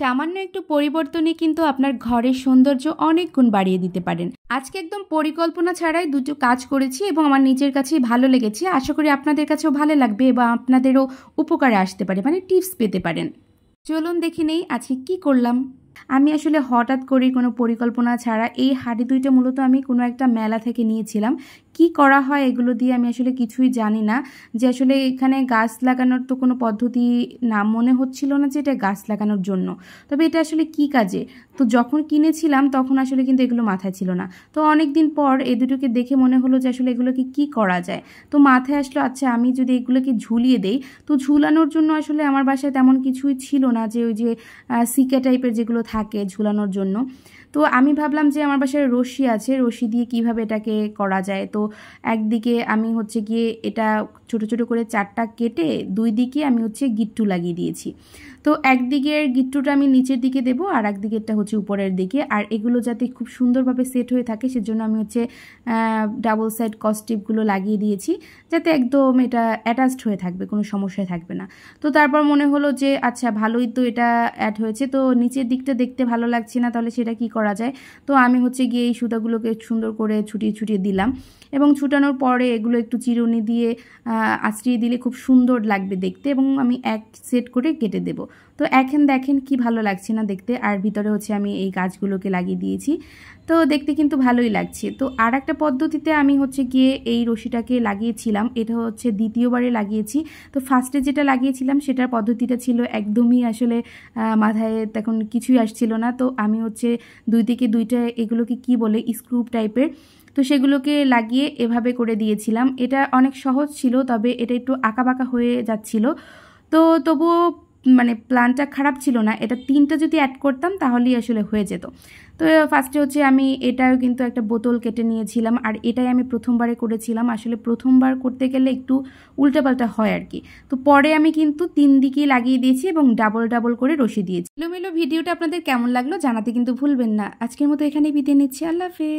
সামান্য একটু পরিবর্তনই কিন্তু আপনার ঘরের সৌন্দর্য অনেক গুণ বাড়িয়ে দিতে পারেন। আজকে একদম পরিকল্পনা ছাড়াই দুটো কাজ করেছি এবং আমার নিজের কাছেই ভালো লেগেছে। আশা করি আপনাদের কাছেও ভালো লাগবে এবং আপনাদেরও উপকারে আসতে পারে, মানে টিপস পেতে পারেন। চলুন দেখে নেই আজকে কি করলাম। আমি আসলে হঠাৎ করে কোনো পরিকল্পনা ছাড়া এই হাঁড়ি দুইটা মূলত আমি কোনো একটা মেলা থেকে নিয়েছিলাম। কি করা হয় এগুলো দিয়ে আমি আসলে কিছুই জানি না, যে আসলে এখানে গাছ লাগানোর তো কোনো পদ্ধতি নাম মনে হচ্ছিল না যে এটা গাছ লাগানোর জন্য, তবে এটা আসলে কি কাজে। তো যখন কিনেছিলাম তখন আসলে কিন্তু এগুলো মাথায় ছিল না। তো অনেক দিন পর এই দুটোকে দেখে মনে হলো যে আসলে এগুলোকে কি করা যায়। তো মাথায় আসলো আচ্ছা আমি যদি এগুলোকে ঝুলিয়ে দেই। তো ঝুলানোর জন্য আসলে আমার বাসায় তেমন কিছুই ছিল না, যে ওই যে সিকা টাইপের যেগুলো থাকে ঝুলানোর জন্য। তো আমি ভাবলাম যে আমার বাসায় রশি আছে, রশি দিয়ে কিভাবে এটাকে করা যায়। তো একদিকে আমি হচ্ছে গিয়ে এটা ছোট ছোট করে চারটা কেটে দুই দিকে আমি হচ্ছে গিট্টু লাগিয়ে দিয়েছি। তো একদিকের গিট্টুটা আমি নিচের দিকে দেবো আর একদিকেরটা হচ্ছে উপরের দিকে, আর এগুলো যাতে খুব সুন্দরভাবে সেট হয়ে থাকে সেজন্য আমি হচ্ছে ডাবল সাইড কস্টিপগুলো লাগিয়ে দিয়েছি, যাতে একদম এটা অ্যাটাচড হয়ে থাকবে, কোনো সমস্যায় থাকবে না। তো তারপর মনে হলো যে আচ্ছা ভালোই তো এটা অ্যাড হয়েছে, তো নিচের দিকটা দেখতে ভালো লাগছে না, তাহলে সেটা কি করা যায়। তো আমি হচ্ছে গিয়ে এই সুতাগুলোকে সুন্দর করে ছুটিয়ে ছুটিয়ে দিলাম এবং ছুটানোর পরে এগুলো একটু চিরুনি দিয়ে আঁচড়িয়ে দিলে খুব সুন্দর লাগবে দেখতে, এবং আমি এক সেট করে কেটে দেব। তো এখন দেখেন কি ভালো লাগছে না দেখতে, আর ভিতরে হচ্ছে আমি এই গাছগুলোকে লাগিয়ে দিয়েছি। তো দেখতে কিন্তু ভালোই লাগছে। তো আর একটা পদ্ধতিতে আমি হচ্ছে গিয়ে এই রশিটাকে লাগিয়েছিলাম, এটা হচ্ছে দ্বিতীয়বারে লাগিয়েছি। তো ফার্স্টে যেটা লাগিয়েছিলাম সেটার পদ্ধতিটা ছিল একদমই আসলে মাথায় তখন কিছুই আসছিল না। তো আমি হচ্ছে দুই থেকে দুইটা এগুলোকে কি বলে স্ক্রু টাইপের, তো সেগুলোকে লাগিয়ে এভাবে করে দিয়েছিলাম। এটা অনেক সহজ ছিল, তবে এটা একটু আঁকাবাঁকা হয়ে যাচ্ছিল। তো তবুও মানে প্ল্যানটা খারাপ ছিল না, এটা তিনটা যদি অ্যাড করতাম তাহলেই আসলে হয়ে যেত। তো ফার্স্টে হচ্ছে আমি এটাও কিন্তু একটা বোতল কেটে নিয়েছিলাম, আর এটাই আমি প্রথমবারে করেছিলাম। আসলে প্রথমবার করতে গেলে একটু উল্টাপাল্টা হয় আর কি। তো পরে আমি কিন্তু তিন দিকেই লাগিয়ে দিয়েছি এবং ডাবল ডাবল করে রশি দিয়েছি। এলোমেলো ভিডিওটা আপনাদের কেমন লাগলো জানাতে কিন্তু ভুলবেন না। আজকের মতো এখানেই বিদায় নিচ্ছি। আল্লাহ হাফেজ।